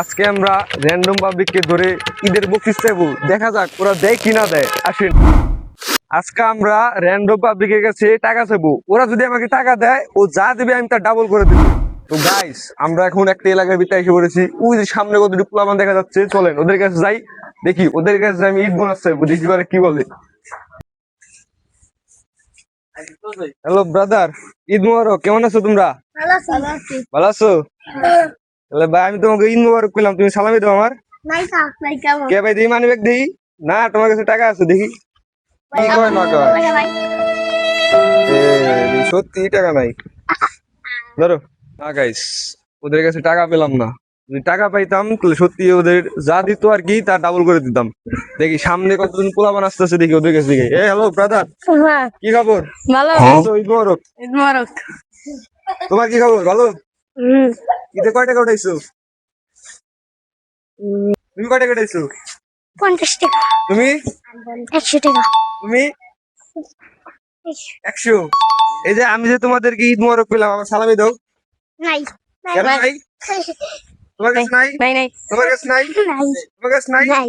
আজকে আমরা র্যান্ডম পাবলিককে ধরে ঈদের বকশিস চাইবো, দেখা যাক ওরা দেয় কি না দেয়। আসেন, আজকে আমরা র্যান্ডম পাবলিকের কাছে টাকা চাইবো। ওরা যদি আমাকে টাকা দেয়, ও যা দেবে আমি তার ডাবল করে দেবো। তো গাইস, আমরা এখন একটা এলাকার ভিতরে এসে পড়েছি। ওই যে সামনে কতটুকু পোলাপান দেখা যাচ্ছে, চলেন ওদের কাছে যাই, দেখি ওদের কাছে আমি ঈদ বোনাস চাইবো, দেখি ওরা কি বলে। হ্যালো ব্রাদার, ঈদ মোবারক। কেমন আছো তোমরা? ভালো আছো? তাহলে ভাই আমি তোমাকে ঈদ মোবারক পেলাম, তুমি সালামি দাও আমার। কে ভাই, দিই মানি ব্যাগ দিই না, তোমার কাছে টাকা আছে দেখি। কি কয় না কয়? সত্যি টাকা নাই, ধরো। না গাইস, ওদের কাছে টাকা পেলাম না। যদি টাকা পাইতাম তাহলে সত্যি ওদের যা দিত আর কি তার ডাবল করে দিতাম। দেখি সামনে কতজন পোলাপান আসতেছে, দেখি ওদের কাছে দেখি। হ্যালো ব্রাদার, কি খবর? ভালো। ঈদ মোবারক। ঈদ মোবারক। তোমার কি খবর? ভালো। ঈদে কয় টাকা উঠাইছো? তুমি কয় টাকা উঠাইছো? 50 টাকা। তুমি? 100 টাকা। তুমি? 100। এই যে আমি যে তোমাদেরকে ঈদ মোবারক পেলাম, আমার সালামি দাও। নাই। কেন নাই? তোমার কাছে নাই? নাই নাই তোমার কাছে নাই? নাই তোমার কাছে নাই? নাই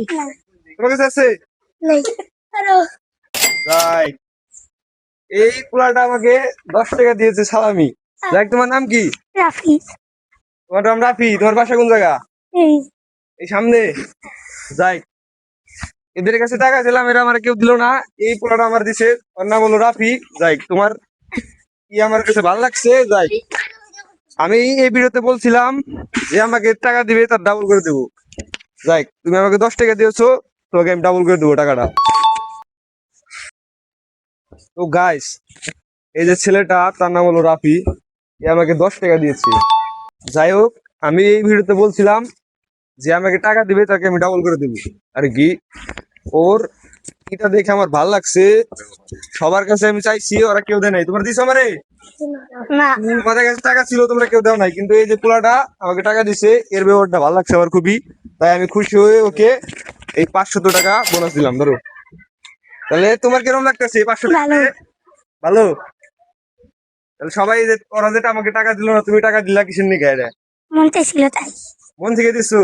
তোমার কাছে আছে? নাই। রাইট। এই পোলাটা আমাকে 10 টাকা দিয়েছে সালামি। দেখ, তোমার নাম কি? রাফি। তোমার নাম রাফি। তোমার বাসা কোন জায়গা? এই এই সামনে। যাই, এদের কাছে টাকা ছিলাম, এরা আমার কেউ দিল না। এই পোলাটা আমার দিছে, ওর নাম হলো রাফি। যাই, তোমার কি আমার কাছে ভালো লাগছে। যাই, আমি এই ভিডিওতে বলছিলাম যে আমাকে টাকা দিবে তার ডাবল করে দেবো। যাই, তুমি আমাকে 10 টাকা দিয়েছো, তোমাকে আমি ডাবল করে দেবো টাকাটা। তো গাইস, এই যে ছেলেটা, তার নাম হলো রাফি, এ আমাকে 10 টাকা দিয়েছে। যাই হোক, আমি এই ভিডিওতে বলছিলাম যে আমাকে টাকা দিবে তাকে আমি ডাবল করে দেবো আর কি। ওর এটা দেখে আমার ভাল লাগছে। সবার কাছে আমি চাইছি, ওরা কেউ দেয় নাই। তোমরা দিছো আমারে? না। তোমাদের কাছে টাকা ছিল, তোমরা কেউ দাও নাই। কিন্তু এই যে পোলাটা আমাকে টাকা দিছে, এর ব্যবহারটা ভালো লাগছে আমার খুবই। তাই আমি খুশি হয়ে ওকে এই 500 টাকা বোনাস দিলাম। ধরো, তাহলে তোমার কিরকম লাগতেছে এই 500 টাকা? ভালো। ভালো। তাহলে সবাই যে ওরা যেটা আমাকে টাকা দিল না, তুমি টাকা দিলা কিসের নিকে? এটা মন চাইছিল তাই। মন থেকে দিছো?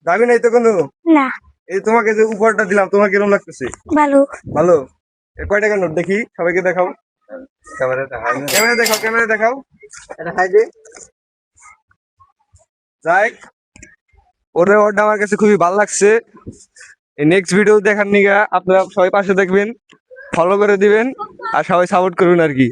দাবি নাই তো কোনো? না। এই তোমাকে যে উপহারটা দিলাম, তোমার কিরকম লাগতেছে? ভালো। ভালো। এ কয় টাকার নোট দেখি, সবাইকে দেখাও। ক্যামেরা দেখাও, ক্যামেরা দেখাও। এটা খাই দে। যাই, ওটা ওটা আমার কাছে খুবই ভালো লাগছে। এই নেক্সট ভিডিও দেখার নিগা আপনারা সবাই পাশে দেখবেন, ফলো করে দিবেন আর সবাই সাপোর্ট করবেন আর কি।